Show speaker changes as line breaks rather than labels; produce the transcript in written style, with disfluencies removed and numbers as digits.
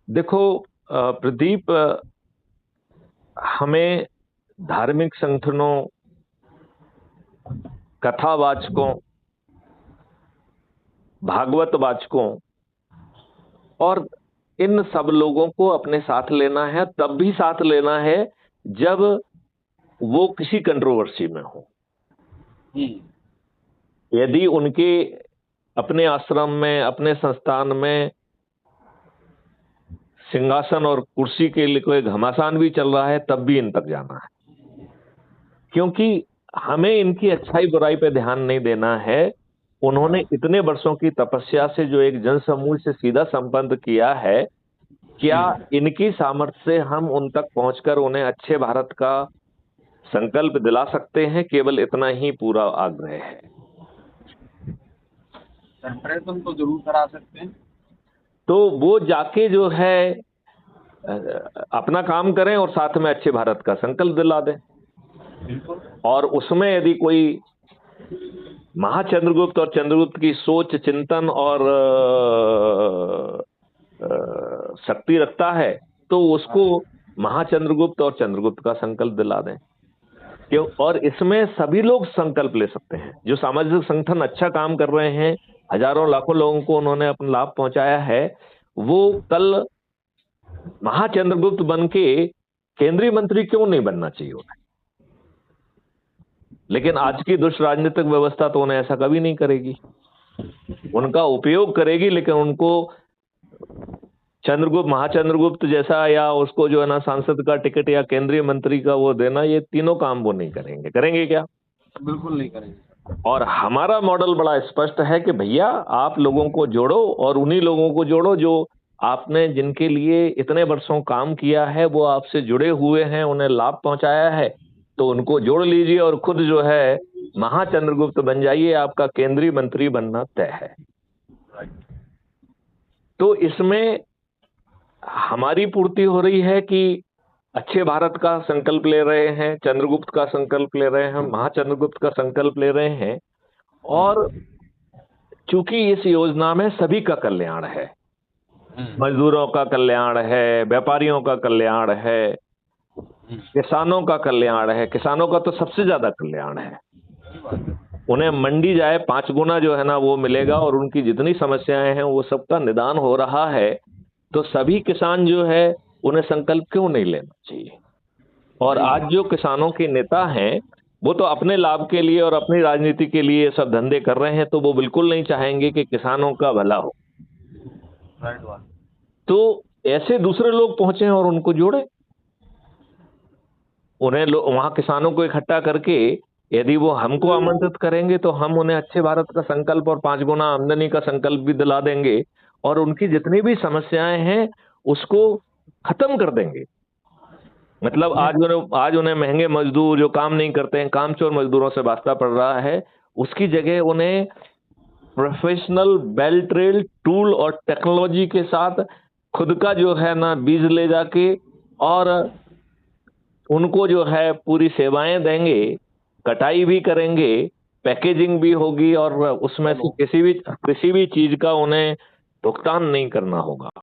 देखो प्रदीप, हमें धार्मिक संगठनों, कथावाचकों, भागवत वाचकों और इन सब लोगों को अपने साथ लेना है। तब भी साथ लेना है जब वो किसी कंट्रोवर्सी में हो। यदि उनके अपने आश्रम में, अपने संस्थान में सिंहासन और कुर्सी के लिए कोई घमासान भी चल रहा है, तब भी इन तक जाना है। क्योंकि हमें इनकी अच्छाई बुराई पे ध्यान नहीं देना है। उन्होंने इतने वर्षों की तपस्या से जो एक जनसमूह से सीधा संबंध किया है, क्या इनकी सामर्थ्य से हम उन तक पहुंचकर उन्हें अच्छे भारत का संकल्प दिला सकते हैं? केवल इतना ही पूरा आग्रह है।
सर, प्रयत्न तो जरूर करा सकते हैं।
तो वो जाके जो है अपना काम करें और साथ में अच्छे भारत का संकल्प दिला दें।
बिल्कुल।
और उसमें यदि कोई महाचंद्रगुप्त और चंद्रगुप्त की सोच, चिंतन और शक्ति रखता है, तो उसको महाचंद्रगुप्त और चंद्रगुप्त का संकल्प दिला दें। क्यों? और इसमें सभी लोग संकल्प ले सकते हैं। जो सामाजिक संगठन अच्छा काम कर रहे हैं, हजारों लाखों लोगों को उन्होंने अपना लाभ पहुंचाया है, वो कल महाचंद्रगुप्त बन के केंद्रीय मंत्री क्यों नहीं बनना चाहिए उन्हें? लेकिन आज की दुष्ट राजनीतिक व्यवस्था तो उन्हें ऐसा कभी नहीं करेगी। उनका उपयोग करेगी, लेकिन उनको चंद्रगुप्त, महाचंद्रगुप्त जैसा, या उसको जो है ना सांसद का टिकट या केंद्रीय मंत्री का वो देना, ये तीनों काम वो नहीं करेंगे। करेंगे क्या?
बिल्कुल नहीं करेंगे।
और हमारा मॉडल बड़ा स्पष्ट है कि भैया, आप लोगों को जोड़ो और उन्हीं लोगों को जोड़ो जो आपने, जिनके लिए इतने वर्षों काम किया है, वो आपसे जुड़े हुए हैं, उन्हें लाभ पहुंचाया है, तो उनको जोड़ लीजिए और खुद जो है महाचंद्रगुप्त बन जाइए। आपका केंद्रीय मंत्री बनना तय है। तो इसमें हमारी पूर्ति हो रही है कि अच्छे भारत का संकल्प ले रहे हैं, चंद्रगुप्त का संकल्प ले रहे हैं, महाचंद्रगुप्त का संकल्प ले रहे हैं। और चूंकि इस योजना में सभी का कल्याण है, मजदूरों का कल्याण है, व्यापारियों का कल्याण है, किसानों का कल्याण है। किसानों का तो सबसे ज्यादा कल्याण है। उन्हें मंडी जाए 5 गुना जो है ना वो मिलेगा, और उनकी जितनी समस्याएं हैं वो सबका निदान हो रहा है। तो सभी किसान जो है, उन्हें संकल्प क्यों नहीं लेना चाहिए? और आज जो किसानों के नेता हैं, वो तो अपने लाभ के लिए और अपनी राजनीति के लिए ये सब धंधे कर रहे हैं, तो वो बिल्कुल नहीं चाहेंगे कि किसानों का भला हो। तो ऐसे दूसरे लोग पहुंचे और उनको जोड़े। उन्हें वहां किसानों को इकट्ठा करके यदि वो हमको आमंत्रित करेंगे, तो हम उन्हें अच्छे भारत का संकल्प और 5 गुना आमदनी का संकल्प भी दिला देंगे, और उनकी जितनी भी समस्याएं हैं उसको खत्म कर देंगे। मतलब आज उन्हें महंगे मजदूर जो काम नहीं करते हैं, कामचोर मजदूरों से वास्ता पड़ रहा है, उसकी जगह उन्हें प्रोफेशनल, वेल ट्रेल्ड टूल और टेक्नोलॉजी के साथ खुद का जो है ना बीज ले जाके, और उनको जो है पूरी सेवाएं देंगे, कटाई भी करेंगे, पैकेजिंग भी होगी, और उसमें से किसी भी चीज का उन्हें भुगतान नहीं करना होगा।